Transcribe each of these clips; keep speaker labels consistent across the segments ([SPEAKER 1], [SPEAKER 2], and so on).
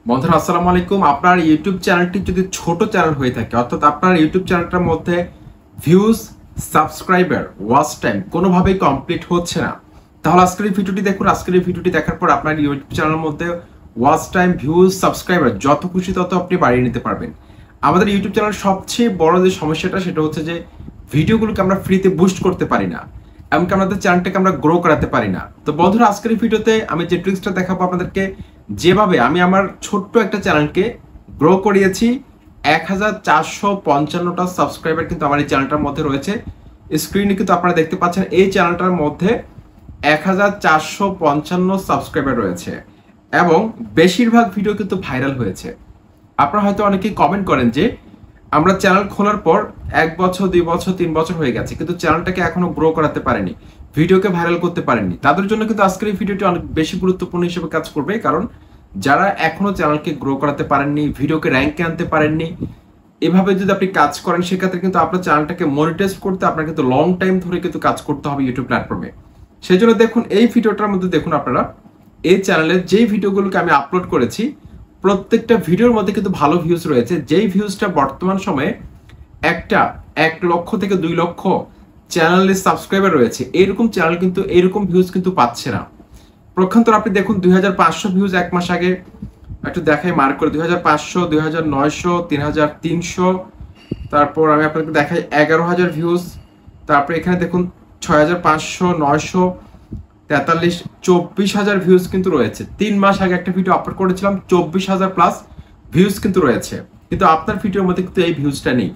[SPEAKER 1] বন্ধুরা আসসালামু আলাইকুম। আপনার ইউটিউব চ্যানেলটি যদি ছোট চ্যানেল হয়ে থাকে, অর্থাৎ আপনার ইউটিউব চ্যানেলটার মধ্যে ভিউজ, সাবস্ক্রাইবার, ওয়াচ টাইম কোনোভাবেই কমপ্লিট হচ্ছে না, তাহলে আজকের এই ভিডিওটি দেখুন। আজকের এই ভিডিওটি দেখার পর আপনার ইউটিউব চ্যানেলের মধ্যে ওয়াচ টাইম, ভিউজ, সাবস্ক্রাইবার যত খুশি তত আপনি বাড়িয়ে নিতে পারবেন। আমাদের ইউটিউব চ্যানেলের সবচেয়ে বড় যে সমস্যাটা সেটা হচ্ছে যে ভিডিওগুলোকে আমরা ফ্রিতে বুস্ট করতে পারি না, এমনকি আমাদের চ্যানেলটাকে আমরা গ্রো করাতে পারি না। তো বন্ধুরা আজকের এই ভিডিওতে আমি যে ট্রিক্সটা দেখাবো আপনাদেরকে, যেভাবে আমি আমার ছোট্ট একটা চ্যানেলকে গ্রো করিয়েছি। 1455টা সাবস্ক্রাইবার কিন্তু আমার এই চ্যানেলটার মধ্যে রয়েছে। স্ক্রিনে কিন্তু আপনারা দেখতে পাচ্ছেন এই চ্যানেলটার মধ্যে 1455 সাবস্ক্রাইবার রয়েছে এবং বেশিরভাগ ভিডিও কিন্তু ভাইরাল হয়েছে। আপনারা হয়তো অনেকেই কমেন্ট করেন যে আমরা চ্যানেল খোলার পর 1 বছর, 2 বছর, 3 বছর হয়ে গেছে কিন্তু চ্যানেলটাকে এখনো গ্রো করাতে পারেনি, ভিডিওকে ভাইরাল করতে পারেননি। তাদের জন্য কিন্তু আজকের এই ভিডিওটি অনেক বেশি গুরুত্বপূর্ণ হিসেবে কাজ করবে, কারণ যারা এখনো চ্যানেলকে গ্রো করাতে পারেননি, ভিডিওকে র্যাঙ্কে আনতে পারেননি, এভাবে যদি আপনি কাজ করেন সেক্ষেত্রে কিন্তু আপনার চ্যানেলটাকে মনিটাইজ করতে আপনার কিন্তু লং টাইম ধরে কিন্তু কাজ করতে হবে ইউটিউব প্ল্যাটফর্মে। সেই জন্য দেখুন এই ভিডিওটার মধ্যে দেখুন আপনারা এই চ্যানেলের যেই ভিডিওগুলোকে আমি আপলোড করেছি প্রত্যেকটা ভিডিওর মধ্যে কিন্তু ভালো ভিউজ রয়েছে। যেই ভিউজটা বর্তমান সময়ে 1 লক্ষ থেকে 2 লক্ষ চ্যানেলের সাবস্ক্রাইবার রয়েছে, এরকম চ্যানেল কিন্তু এরকম ভিউজ কিন্তু পাচ্ছে না। প্রক্ষান্তর আপনি দেখুন 2500 ভিউজ এক মাস আগে, একটু দেখাই মার্ক করে, 2500, 2900, 3300, তারপর আমি আপনাকে দেখাই 11000 ভিউজ। তারপর এখানে দেখুন 6500, 900, 43, 24000 ভিউজ কিন্তু রয়েছে। 3 মাস আগে একটা ভিডিও আপলোড করেছিলাম, 24000 প্লাস ভিউজ কিন্তু রয়েছে, কিন্তু আপনার ভিডিওর মধ্যে কিন্তু এই ভিউজটা নেই।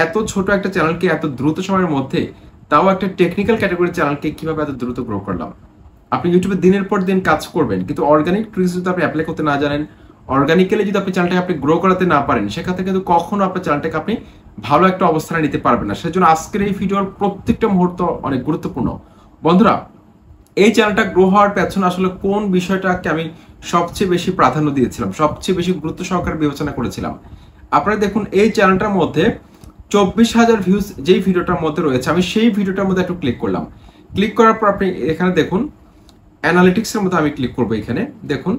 [SPEAKER 1] এত ছোট একটা চ্যানেলকে এত দ্রুত সময়ের মধ্যে, তাও একটা টেকনিক্যাল ক্যাটাগরির চ্যানেলকে কিভাবে এত দ্রুত গ্রো করলাম। আপনি ইউটিউবে দিনের পর দিন কাজ করবেন, কিন্তু অর্গানিক ট্রিক্স যদি আপনি অ্যাপ্লাই করতে না জানেন, অর্গানিক্যালি যদি আপনি চ্যানেলটাকে আপনি গ্রো করাতে না পারেন, সেক্ষেত্রে কিন্তু কখনো আপনার চ্যানেলটাকে আপনি ভালো একটা অবস্থানে নিতে পারবেন না। সেজন্য আজকের এই ভিডিওর প্রত্যেকটা মুহূর্ত অনেক গুরুত্বপূর্ণ। বন্ধুরা এই চ্যানেলটা গ্রো হওয়ার পেছনে আসলে কোন বিষয়টাকে আমি সবচেয়ে বেশি প্রাধান্য দিয়েছিলাম, সবচেয়ে বেশি গুরুত্ব সহকারে বিবেচনা করেছিলাম। আপনারা দেখুন এই চ্যানেলটার মধ্যে 24000 ভিউজ যেই ভিডিওটার মধ্যে রয়েছে, আমি সেই ভিডিওটার মধ্যে একটু ক্লিক করলাম। ক্লিক করার পর আপনি এখানে দেখুন অ্যানালিটিক্সের মধ্যে আমি ক্লিক করবো। এখানে দেখুন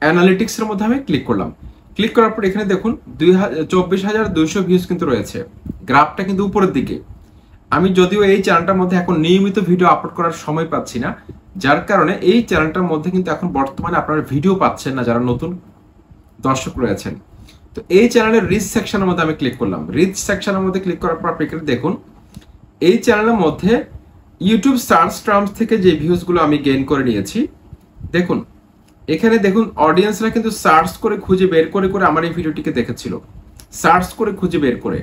[SPEAKER 1] অ্যানালিটিক্সের মধ্যে আমি ক্লিক করলাম। ক্লিক করার পর এখানে দেখুন 24200 ভিউজ কিন্তু রয়েছে। গ্রাফটা কিন্তু উপরের দিকে। আমি যদিও এই চ্যানেলটার মধ্যে এখন নিয়মিত ভিডিও আপলোড করার সময় পাচ্ছি না, যার কারণে এই চ্যানেলটার মধ্যে কিন্তু এখন বর্তমানে আপনারা ভিডিও পাচ্ছেন না যারা নতুন দর্শক রয়েছেন। তো এই চ্যানেলের রিচ সেকশনের মধ্যে আমি ক্লিক করলাম। রিচ সেকশনের মধ্যে ক্লিক করার পর আপনি এখানে দেখুন এই চ্যানেলের মধ্যে ইউটিউব সার্চ টার্মস থেকে যে ভিউজগুলো আমি গেইন করে নিয়েছি, দেখুন এখানে দেখুন অডিয়েন্সরা কিন্তু সার্চ করে খুঁজে বের করে করে আমার এই ভিডিওটিকে দেখেছিল, সার্চ করে খুঁজে বের করে।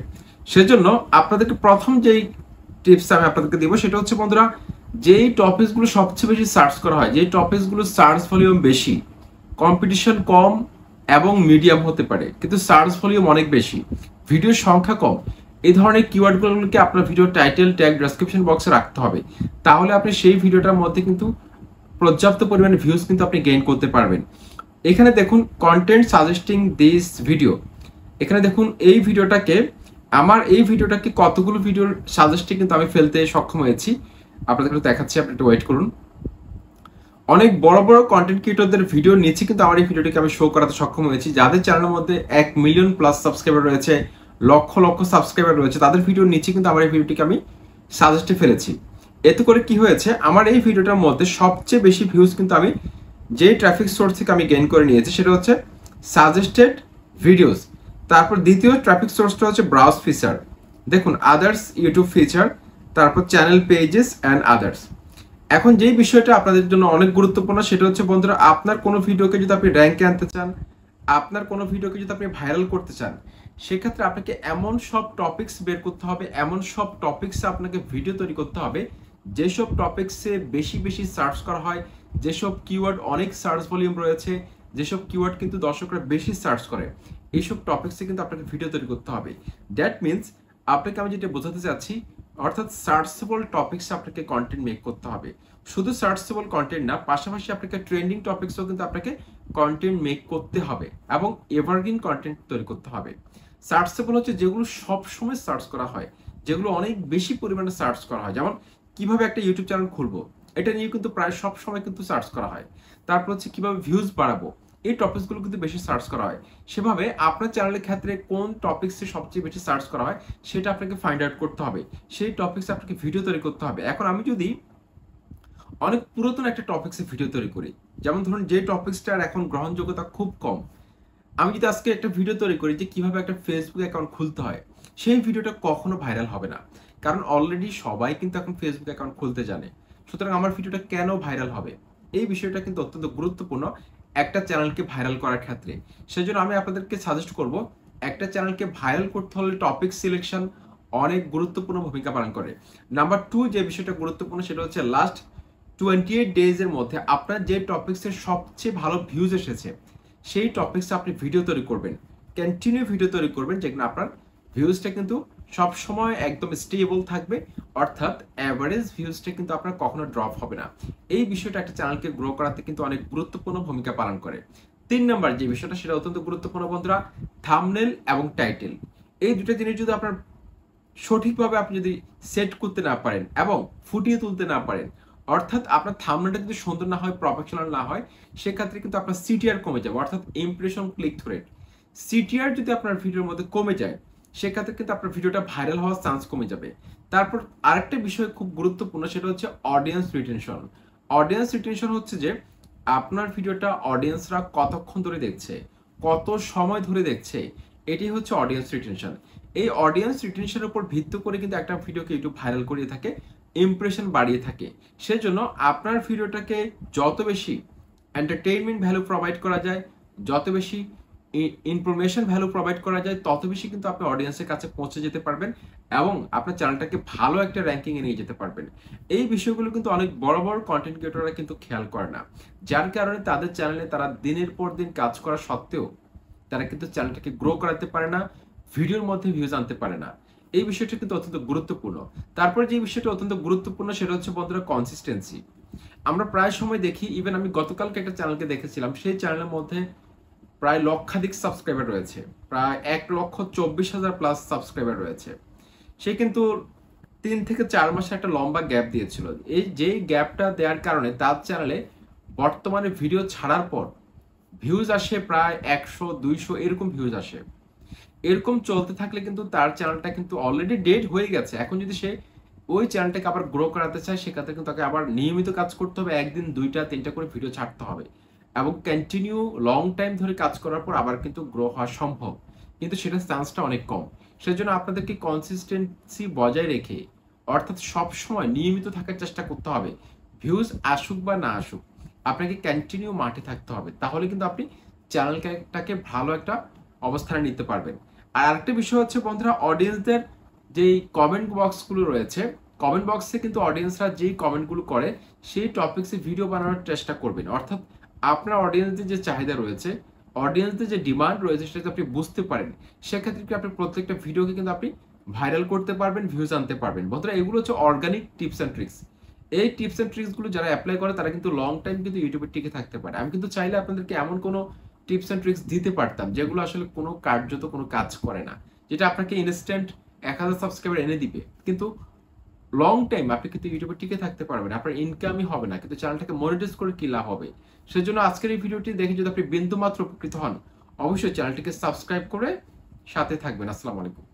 [SPEAKER 1] সেজন্য আপনাদেরকে প্রথম যেই টিপস আমি আপনাদেরকে দিব সেটা হচ্ছে বন্ধুরা, যেই টপিকসগুলো সবচেয়ে বেশি সার্চ করা হয়, যেই টপিকসগুলো সার্চ ভলিউম বেশি, কম্পিটিশন কম এবং মিডিয়াম হতে পারে কিন্তু সার্চ ভলিউম অনেক বেশি, ভিডিওর সংখ্যা কম, এই ধরনের কিওয়ার্ডগুলোকে আপনার ভিডিও টাইটেল, ট্যাগ, ডেসক্রিপশন বক্সে রাখতে হবে। তাহলে আপনি সেই ভিডিওটার মধ্যে কিন্তু পর্যাপ্ত পরিমাণে ভিউজ কিন্তু আপনি গেইন করতে পারবেন। এখানে দেখুন কন্টেন্ট সাজেস্টিং দিস ভিডিও, এখানে দেখুন এই ভিডিওটাকে, আমার এই ভিডিওটাকে কতগুলো ভিডিওর সাজেস্টে কিন্তু আমি ফেলতে সক্ষম হয়েছি, আপনাদের দেখাচ্ছি, আপনি একটু ওয়েট করুন। অনেক বড় বড় কন্টেন্ট ক্রিয়েটরদের ভিডিও নিচে কিন্তু আমার এই ভিডিওটিকে আমি শো করাতে সক্ষম হয়েছি, যাদের চ্যানেলের মধ্যে 1 মিলিয়ন প্লাস সাবস্ক্রাইবার রয়েছে, লক্ষ লক্ষ সাবস্ক্রাইবার রয়েছে, তাদের ভিডিওর নিচে কিন্তু আমার এই ভিডিওটিকে আমি সাজেস্টে ফেলেছি। এতে করে কি হয়েছে, আমার এই ভিডিওটার মধ্যে সবচেয়ে বেশি ভিউজ কিন্তু আমি যে ট্রাফিক সোর্স থেকে আমি গেইন করে নিয়েছি সেটা হচ্ছে সাজেস্টেড ভিডিওস। তারপর দ্বিতীয় ট্রাফিক সোর্সটা হচ্ছে ব্রাউজ ফিচার, দেখুন আদার্স ইউটিউব ফিচার, তারপর চ্যানেল পেজেস অ্যান্ড আদার্স। এখন যেই বিষয়টা আপনাদের জন্য অনেক গুরুত্বপূর্ণ সেটা হচ্ছে বন্ধুরা, আপনার কোনো ভিডিওকে যদি আপনি র্যাঙ্কে আনতে চান, আপনার কোনো ভিডিওকে যদি আপনি ভাইরাল করতে চান, সেক্ষেত্রে আপনাকে এমন সব টপিকস বের করতে হবে, এমন সব টপিকসে আপনাকে ভিডিও তৈরি করতে হবে যেসব টপিকসে বেশি বেশি সার্চ করা হয়, যেসব কিওয়ার্ড অনেক সার্চ ভলিউম রয়েছে, যেসব কিওয়ার্ড কিন্তু দর্শকরা বেশি সার্চ করে, এইসব টপিকসে কিন্তু আপনাকে ভিডিও তৈরি করতে হবে। দ্যাট মিনস আপনাকে আমি যেটা বোঝাতে চাচ্ছি, অর্থাৎ সার্চেবল টপিকসে আপনাকে কন্টেন্ট মেক করতে হবে। শুধু সার্চেবল কন্টেন্ট না, পাশাপাশি আপনাকে ট্রেন্ডিং টপিকসও কিন্তু আপনাকে কন্টেন্ট মেক করতে হবে এবং এভারগ্রিন কন্টেন্ট তৈরি করতে হবে। সার্চেবল হচ্ছে যেগুলো সব সময় সার্চ করা হয়, যেগুলো অনেক বেশি পরিমাণে সার্চ করা হয়, যেমন কিভাবে একটা ইউটিউব চ্যানেল খুলবো, এটা নিয়ে কিন্তু প্রায় সব সময় কিন্তু সার্চ করা হয়। তারপর হচ্ছে কিভাবে ভিউজ বাড়াবো, এই টপিকসগুলো কিন্তু বেশি সার্চ করা হয়। সেভাবে আপনার চ্যানেলের ক্ষেত্রে কোন টপিকসে সবচেয়ে বেশি সার্চ করা হয় সেটা আপনাকে ফাইন্ড আউট করতে হবে, সেই টপিকসে আপনাকে ভিডিও তৈরি করতে হবে। এখন আমি যদি অনেক পুরাতন একটা টপিকসে ভিডিও তৈরি করি, যেমন ধরুন যে টপিকসটার এখন গ্রহণযোগ্যতা খুব কম, আমি যদি আজকে একটা ভিডিও তৈরি করি যে কিভাবে একটা ফেসবুক অ্যাকাউন্ট খুলতে হয়, সেই ভিডিওটা কখনো ভাইরাল হবে না, কারণ অলরেডি সবাই কিন্তু এখন ফেসবুক অ্যাকাউন্ট খুলতে জানে। সুতরাং আমার ভিডিওটা কেন ভাইরাল হবে, এই বিষয়টা কিন্তু অত্যন্ত গুরুত্বপূর্ণ একটা চ্যানেলকে ভাইরাল করার ক্ষেত্রে। সেজন্য আমি আপনাদেরকে সাজেস্ট করব, একটা চ্যানেলকে ভাইরাল করতে হলে টপিক সিলেকশন অনেক গুরুত্বপূর্ণ ভূমিকা পালন করে। নাম্বার 2 যে বিষয়টা গুরুত্বপূর্ণ সেটা হচ্ছে লাস্ট 28 ডেজের মধ্যে আপনার যে টপিক্সের সবচেয়ে ভালো ভিউজ এসেছে সেই টপিক্সে আপনি ভিডিও তৈরি করবেন, কন্টিনিউ ভিডিও তৈরি করবেন, যেখানে আপনার ভিউজটা কিন্তু সব সময় একদম স্টেবল থাকবে, অর্থাৎ অ্যাভারেজ ভিউজটা কিন্তু আপনার কখনো ড্রপ হবে না। এই বিষয়টা একটা চ্যানেলকে গ্রো করাতে কিন্তু অনেক গুরুত্বপূর্ণ ভূমিকা পালন করে। 3 নাম্বার যে বিষয়টা সেটা অত্যন্ত গুরুত্বপূর্ণ বন্ধুরা, থাম্বনেল এবং টাইটেল। এই দুটো জিনিস যদি আপনার সঠিকভাবে আপনি যদি সেট করতে না পারেন এবং ফুটিয়ে তুলতে না পারেন, অর্থাৎ আপনার থাম্বনেলটা যদি সুন্দর না হয়, প্রফেশনাল না হয়, সেক্ষেত্রে কিন্তু আপনার সিটিআর কমে যাবে, অর্থাৎ impression click through rate. CTR যদি আপনার ভিডিওর মধ্যে কমে যায়, সেক্ষেত্রে কিন্তু আপনার ভিডিওটা ভাইরাল হওয়ার চান্স কমে যাবে। তারপর আরেকটা বিষয় খুব গুরুত্বপূর্ণ, সেটা হচ্ছে অডিয়েন্স রিটেনশন। অডিয়েন্স রিটেনশন হচ্ছে যে আপনার ভিডিওটা অডিয়েন্সরা কতক্ষণ ধরে দেখছে, কত সময় ধরে দেখছে, এটি হচ্ছে অডিয়েন্স রিটেনশন। এই অডিয়েন্স রিটেনশনের উপর ভিত্তি করে কিন্তু একটা ভিডিওকে ইউটিউব ভাইরাল করিয়ে থাকে, ইমপ্রেশন বাড়িয়ে থাকে। সেজন্য আপনার ভিডিওটাকে যত বেশি এন্টারটেইনমেন্ট ভ্যালু প্রোভাইড করা যায়, যত বেশি ইনফরমেশন ভ্যালু প্রোভাইড করা যায়, তত বেশি কিন্তু আপনি অডিয়েন্সের কাছে পৌঁছে যেতে পারবেন এবং আপনার চ্যানেলটাকে ভালো একটা র্যাঙ্কিংয়ে নিয়ে যেতে পারবেন। এই বিষয়গুলো কিন্তু অনেক বড় বড় কন্টেন্ট ক্রিয়েটররা কিন্তু খেয়াল করে না, যার কারণে তাদের চ্যানেলে তারা দিনের পর দিন কাজ করা সত্ত্বেও তারা কিন্তু চ্যানেলটাকে গ্রো করাতে পারে না, ভিডিওর মধ্যে ভিউজ আনতে পারে না। এই বিষয়টা কিন্তু অত্যন্ত গুরুত্বপূর্ণ। তারপরে যে বিষয়টা অত্যন্ত গুরুত্বপূর্ণ সেটা হচ্ছে বন্ধুরা কনসিস্টেন্সি। আমরা প্রায় সময় দেখি, ইভেন আমি গতকালকে একটা চ্যানেলকে দেখেছিলাম, সেই চ্যানেলের মধ্যে প্রায় লক্ষাধিক সাবস্ক্রাইবার রয়েছে, প্রায় 1,24,000 প্লাস সাবস্ক্রাইবার রয়েছে। সে কিন্তু 3 থেকে 4 মাসে একটা লম্বা গ্যাপ দিয়েছিল। এই যে গ্যাপটা দেওয়ার কারণে তার চ্যানেলে বর্তমানে ভিডিও ছাড়ার পর ভিউজ আসে প্রায় 100-200 এরকম ভিউজ আসে। এরকম চলতে থাকলে কিন্তু তার চ্যানেলটা কিন্তু অলরেডি ডেড হয়ে গেছে। এখন যদি সে ওই চ্যানেলটাকে আবার গ্রো করাতে চায়, সেক্ষেত্রে কিন্তু তাকে আবার নিয়মিত কাজ করতে হবে, একদিন 2টা-3টা করে ভিডিও ছাড়তে হবে এবং কন্টিনিউ লং টাইম ধরে কাজ করার পর আবার কিন্তু গ্রো হওয়া সম্ভব, কিন্তু সেটার চান্সটা অনেক কম। সেজন্য আপনাদেরকে কনসিস্টেন্সি বজায় রেখে, অর্থাৎ সব সময় নিয়মিত থাকার চেষ্টা করতে হবে। ভিউজ আসুক বা না আসুক, আপনাকে কন্টিনিউ মাঠে থাকতে হবে, তাহলে কিন্তু আপনি চ্যানেলটাকে ভালো একটা অবস্থানে নিতে পারবেন। আর আরেকটা বিষয় হচ্ছে বন্ধুরা, অডিয়েন্সদের যেই কমেন্ট বক্সগুলো রয়েছে, কমেন্ট বক্সে কিন্তু অডিয়েন্সরা যেই কমেন্টগুলো করে সেই টপিক্সে ভিডিও বানানোর চেষ্টা করবেন। অর্থাৎ আপনার অডিয়েন্সদের যে চাহিদা রয়েছে, অডিয়েন্সদের যে ডিমান্ড রয়েছে, সেটা আপনি বুঝতে পারেন, সেক্ষেত্রে কি আপনি প্রত্যেকটা ভিডিওকে কিন্তু আপনি ভাইরাল করতে পারবেন, ভিউজ আনতে পারবেন। বন্ধুরা, এগুলো হচ্ছে অর্গানিক টিপস অ্যান্ড ট্রিক্স। এই টিপস অ্যান্ড ট্রিক্সগুলো যারা অ্যাপ্লাই করে তারা কিন্তু লং টাইম কিন্তু ইউটিউবে টিকে থাকতে পারে। আমি কিন্তু চাইলে আপনাদেরকে এমন কোনো টিপস অ্যান্ড ট্রিক্স দিতে পারতাম যেগুলো আসলে কোনো কার্যত কোনো কাজ করে না, যেটা আপনাকে ইনস্ট্যান্ট 1000 সাবস্ক্রাইবার এনে দিবে, কিন্তু লং টাইম আপনি কিন্তু ইউটিউবে টিকে থাকতে পারবেন, আপনার ইনকামই হবে না, কিন্তু চ্যানেলটাকে মনিটাইজ করে কি লাভ হবে। সেজন্য আজকের এই ভিডিওটি দেখে যদি আপনি বিন্দুমাত্র উপকৃত হন, অবশ্যই চ্যানেলটিকে সাবস্ক্রাইব করে সাথে থাকবেন। আসসালামু আলাইকুম।